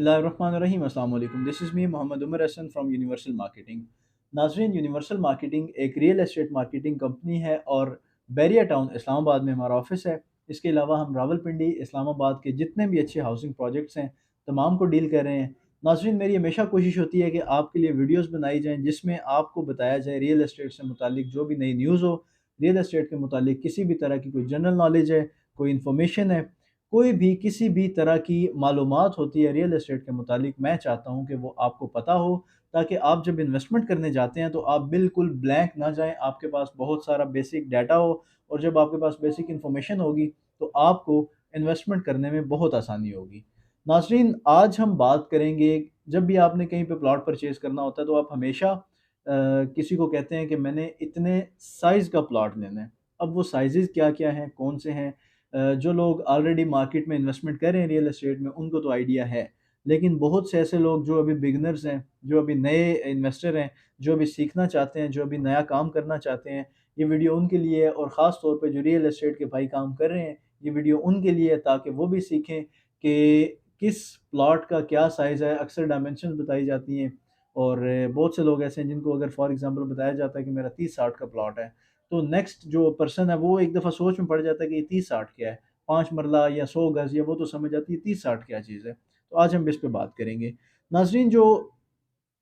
बिस्मिल्लाहिर्रहमानिर्रहीम अस्सलाम वालेकुम। This is me Mohammad Umar Hasan from Universal Marketing. नाज़रीन, यूनिवर्सल मार्केटिंग एक रियल एस्टेट मार्केटिंग कंपनी है और बैरिया टाउन इस्लामाबाद में हमारा ऑफिस है। इसके अलावा हम रावलपिंडी इस्लामाबाद के जितने भी अच्छे हाउसिंग प्रोजेक्ट्स हैं तमाम को डील कर रहे हैं। नाज़रीन, मेरी हमेशा कोशिश होती है कि आपके लिए वीडियोज़ बनाई जाएँ जिसमें आपको बताया जाए रियल एस्टेट से मुतालिक जो भी नई न्यूज़ हो, रियल एस्टेट के मुतालिक किसी भी तरह की कोई जनरल नॉलेज है, कोई इन्फॉर्मेशन है, कोई भी किसी भी तरह की मालूमात होती है रियल एस्टेट के मुतालिक, मैं चाहता हूँ कि वो आपको पता हो, ताकि आप जब इन्वेस्टमेंट करने जाते हैं तो आप बिल्कुल ब्लैंक ना जाएँ, आपके पास बहुत सारा बेसिक डाटा हो। और जब आपके पास बेसिक इन्फॉर्मेशन होगी तो आपको इन्वेस्टमेंट करने में बहुत आसानी होगी। नाज़रीन, आज हम बात करेंगे, जब भी आपने कहीं पे प्लॉट परचेज़ करना होता है तो आप हमेशा किसी को कहते हैं कि मैंने इतने साइज़ का प्लॉट लेना है। अब वो साइज़ेज़ क्या-क्या हैं, कौन से हैं? जो लोग ऑलरेडी मार्केट में इन्वेस्टमेंट कर रहे हैं रियल एस्टेट में उनको तो आइडिया है। लेकिन बहुत से ऐसे लोग जो अभी बिगिनर्स हैं, जो अभी नए इन्वेस्टर हैं, जो अभी सीखना चाहते हैं, जो अभी नया काम करना चाहते हैं, ये वीडियो उनके लिए है। और ख़ास तौर पे जो रियल एस्टेट के भाई काम कर रहे हैं, ये वीडियो उनके लिए है ताकि वो भी सीखें कि किस प्लॉट का क्या साइज़ है। अक्सर डायमेंशंस बताई जाती हैं और बहुत से लोग ऐसे हैं जिनको अगर फॉर एग्ज़ाम्पल बताया जाता है कि मेरा 30-60 का प्लॉट है, तो नेक्स्ट जो पर्सन है वो एक दफ़ा सोच में पड़ जाता है कि ये 30-60 क्या है? 5 मरला या 100 गज़, या वो तो समझ आती है 30-60 क्या चीज़ है। तो आज हम इस पे बात करेंगे। नाज़रीन, जो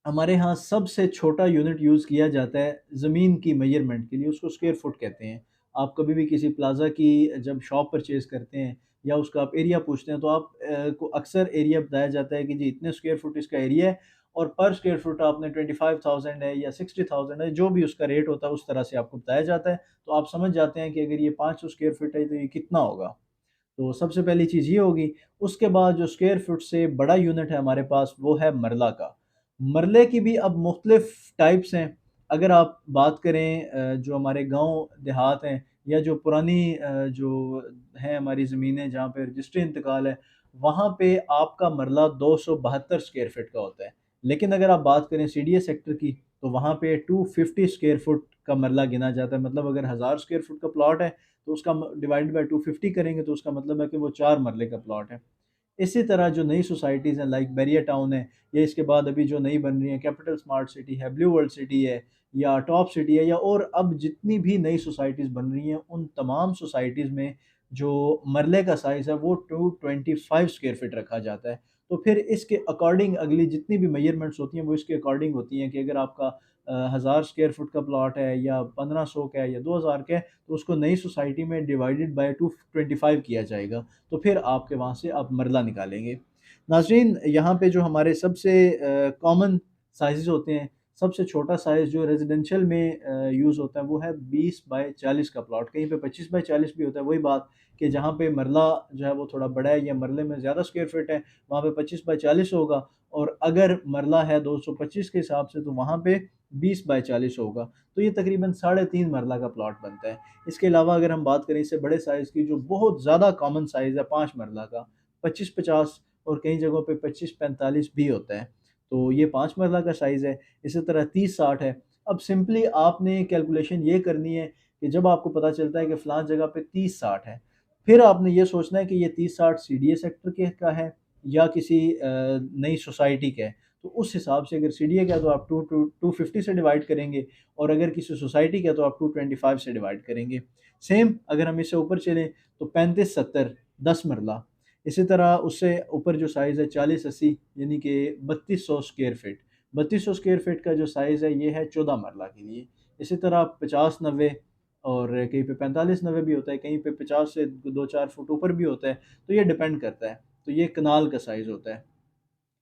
हमारे यहाँ सबसे छोटा यूनिट यूज़ किया जाता है ज़मीन की मेज़रमेंट के लिए, उसको स्क्वायर फुट कहते हैं। आप कभी भी किसी प्लाज़ा की जब शॉप परचेज़ करते हैं या उसका आप एरिया पूछते हैं तो आप को अक्सर एरिया बताया जाता है कि जी इतने स्क्वायर फुट इसका एरिया है और पर स्क्वायर फुट आपने 25,000 है या 60,000 है, जो भी उसका रेट होता है उस तरह से आपको बताया जाता है। तो आप समझ जाते हैं कि अगर ये 500 स्क्वायर फीट है तो ये कितना होगा। तो सबसे पहली चीज़ ये होगी। उसके बाद जो स्क्वायर फुट से बड़ा यूनिट है हमारे पास वो है मरला का। मरले की भी अब मुख्तलिफ टाइप्स हैं। अगर आप बात करें जो हमारे गाँव देहात हैं या जो पुरानी जो हैं हमारी ज़मीनें जहाँ पे रजिस्ट्री इंतकाल है, वहाँ पे आपका मरला 272 स्क्वायर फीट का होता है। लेकिन अगर आप बात करें सीडीए सेक्टर की तो वहाँ पे 250 स्क्वायर फुट का मरला गिना जाता है। मतलब अगर 1000 स्क्वायर फुट का प्लॉट है तो उसका डिवाइड बाय 250 करेंगे तो उसका मतलब है कि वो 4 मरले का प्लॉट है। इसी तरह जो नई सोसाइटीज़ हैं लाइक बैरिया टाउन है, या इसके बाद अभी जो नई बन रही है कैपिटल स्मार्ट सिटी है, ब्लू वर्ल्ड सिटी है या टॉप सिटी है, या और अब जितनी भी नई सोसाइटीज़ बन रही हैं उन तमाम सोसाइटीज़ में जो मरले का साइज़ है वो 225 स्क्वायर फीट रखा जाता है। तो फिर इसके अकॉर्डिंग अगली जितनी भी मेजरमेंट्स होती हैं वो इसके अकॉर्डिंग होती हैं कि अगर आपका 1000 स्क्वायर फुट का प्लॉट है या 1500 का है या 2000 का है, तो उसको नई सोसाइटी में डिवाइडेड बाय 225 किया जाएगा। तो फिर आपके वहाँ से आप मरला निकालेंगे। नाज़रीन, यहाँ पे जो हमारे सबसे कॉमन साइज़ेज़ होते हैं, सबसे छोटा साइज़ जो रेज़िडेंशियल में यूज़ होता है वो है 20 बाय 40 का प्लॉट, कहीं पे 25 बाय 40 भी होता है। वही बात कि जहाँ पे मरला जो है वो थोड़ा बड़ा है या मरले में ज़्यादा स्क्वायर फीट है, वहाँ पे 25 बाय 40 होगा। और अगर मरला है 225 के हिसाब से तो वहाँ पे 20 बाय 40 होगा। तो ये तकरीबन साढ़े 3 मरला का प्लॉट बनता है। इसके अलावा अगर हम बात करें इससे बड़े साइज़ की, जो बहुत ज़्यादा कॉमन साइज़ है 5 मरला का, 25-50 और कई जगहों पे 25-45 भी होता है। तो ये 5 मरला का साइज़ है। इसी तरह 30-60 है। अब सिंपली आपने कैलकुलेशन ये करनी है कि जब आपको पता चलता है कि फ़लाँ जगह पे 30-60 है, फिर आपने ये सोचना है कि ये 30-60 सीडीए सेक्टर के का है या किसी नई सोसाइटी का है। तो उस हिसाब से अगर सीडीए का है तो आप 250 से डिवाइड करेंगे और अगर किसी सोसाइटी का है तो आप 225 से डिवाइड करेंगे। सेम अगर हम इससे ऊपर चलें तो 35-70 10 मरला। इसी तरह उससे ऊपर जो साइज़ है 40-80 यानी कि 3200 स्क्वायर फीट। 3200 स्क्वायर फीट का जो साइज़ है ये है 14 मरला के लिए। इसी तरह 50-90 और कहीं पे 45-90 भी होता है, कहीं पे 50 से 2-4 फुट ऊपर भी होता है। तो ये डिपेंड करता है। तो ये कनाल का साइज़ होता है।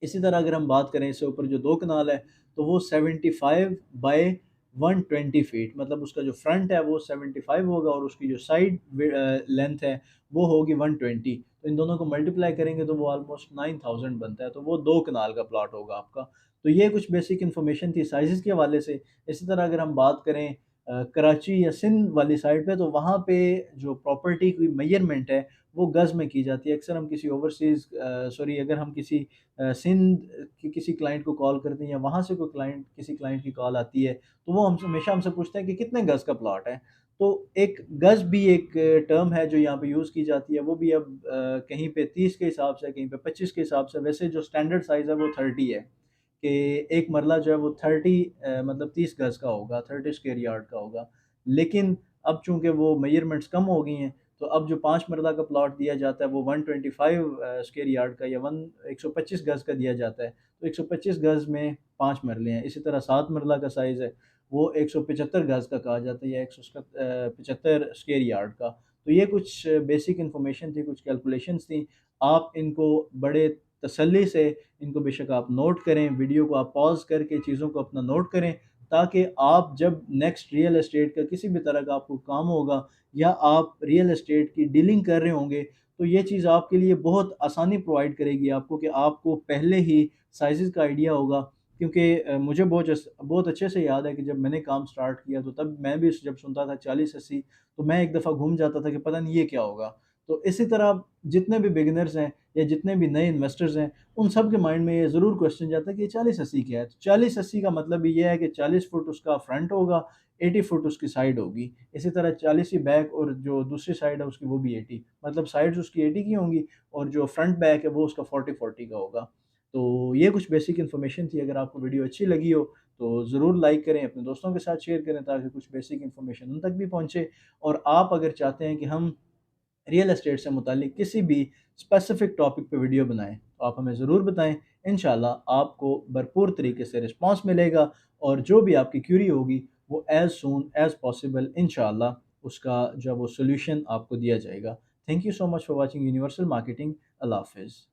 इसी तरह अगर हम बात करें इससे ऊपर जो 2 कनाल है तो वो 75 बाय 120 फीट, मतलब उसका जो फ्रंट है वो 75 होगा और उसकी जो साइड लेंथ है वो होगी 120। तो इन दोनों को मल्टीप्लाई करेंगे तो वो ऑलमोस्ट 9000 बनता है। तो वो 2 कनाल का प्लॉट होगा आपका। तो ये कुछ बेसिक इन्फॉर्मेशन थी साइज़ेज़ के हवाले से। इसी तरह अगर हम बात करें कराची या सिंध वाली साइड पे, तो वहाँ पे जो प्रॉपर्टी की मेजरमेंट है वो गज़ में की जाती है। अक्सर हम किसी ओवरसीज़ सॉरी अगर हम किसी सिंध के किसी क्लाइंट को कॉल करते हैं या वहाँ से कोई क्लाइंट किसी क्लाइंट की कॉल आती है, तो वो हमसे हमेशा हमसे पूछते हैं कि कितने गज़ का प्लॉट है। तो एक गज़ भी एक टर्म है जो यहाँ पे यूज़ की जाती है, वो भी अब कहीं पे 30 के हिसाब से, कहीं पे 25 के हिसाब से। वैसे जो स्टैंडर्ड साइज़ है वो 30 है, कि एक मरला जो है वो 30 मतलब 30 गज़ का होगा, 30 स्क्वायर यार्ड का होगा। लेकिन अब चूँकि वो मेज़रमेंट्स कम हो गई हैं, तो अब जो 5 मरला का प्लॉट दिया जाता है वो 125 स्क्वायर यार्ड का या 125 गज़ का दिया जाता है। तो 125 गज़ में 5 मरले हैं। इसी तरह 7 मरला का साइज़ है, वो 175 गज़ का कहा जाता है, या 175 स्क्वायर यार्ड का। तो ये कुछ बेसिक इन्फॉर्मेशन थी, कुछ कैलकुलेशंस थी। आप इनको बड़े तसल्ली से इनको बेशक आप नोट करें, वीडियो को आप पॉज़ करके चीज़ों को अपना नोट करें, ताकि आप जब नेक्स्ट रियल एस्टेट का किसी भी तरह का आपको काम होगा या आप रियल एस्टेट की डीलिंग कर रहे होंगे, तो ये चीज़ आपके लिए बहुत आसानी प्रोवाइड करेगी आपको, कि आपको पहले ही साइज़ेज़ का आइडिया होगा। क्योंकि मुझे बहुत अच्छे से याद है कि जब मैंने काम स्टार्ट किया, तो तब मैं भी जब सुनता था 40-80, तो मैं एक दफ़ा घूम जाता था कि पता नहीं ये क्या होगा। तो इसी तरह जितने भी बिगिनर्स हैं या जितने भी नए इन्वेस्टर्स हैं, उन सब के माइंड में ये ज़रूर क्वेश्चन जाता है कि 40-80 क्या है? तो 40-80 का मतलब ये है कि 40 फुट उसका फ्रंट होगा, 80 फुट उसकी साइड होगी। इसी तरह 40 ही बैक, और जो दूसरी साइड है उसकी वो भी 80, मतलब साइड्स उसकी 80 की होंगी, और जो फ्रंट बैक है वो उसका 40-40 का होगा। तो ये कुछ बेसिक इन्फॉर्मेशन थी। अगर आपको वीडियो अच्छी लगी हो तो ज़रूर लाइक करें, अपने दोस्तों के साथ शेयर करें, ताकि कुछ बेसिक इन्फॉर्मेशन उन तक भी पहुँचे। और आप अगर चाहते हैं कि हम रियल एस्टेट से मुताल्लिक किसी भी स्पेसिफिक टॉपिक पे वीडियो बनाएँ, तो आप हमें ज़रूर बताएँ। इंशाल्लाह आपको भरपूर तरीके से रिस्पॉन्स मिलेगा, और जो भी आपकी क्यूरी होगी वो एज़ सून एज़ पॉसिबल इंशाल्लाह उसका जो वो सॉल्यूशन आपको दिया जाएगा। Thank you so much for watching universal marketing. अल्लाह हाफ़िज़।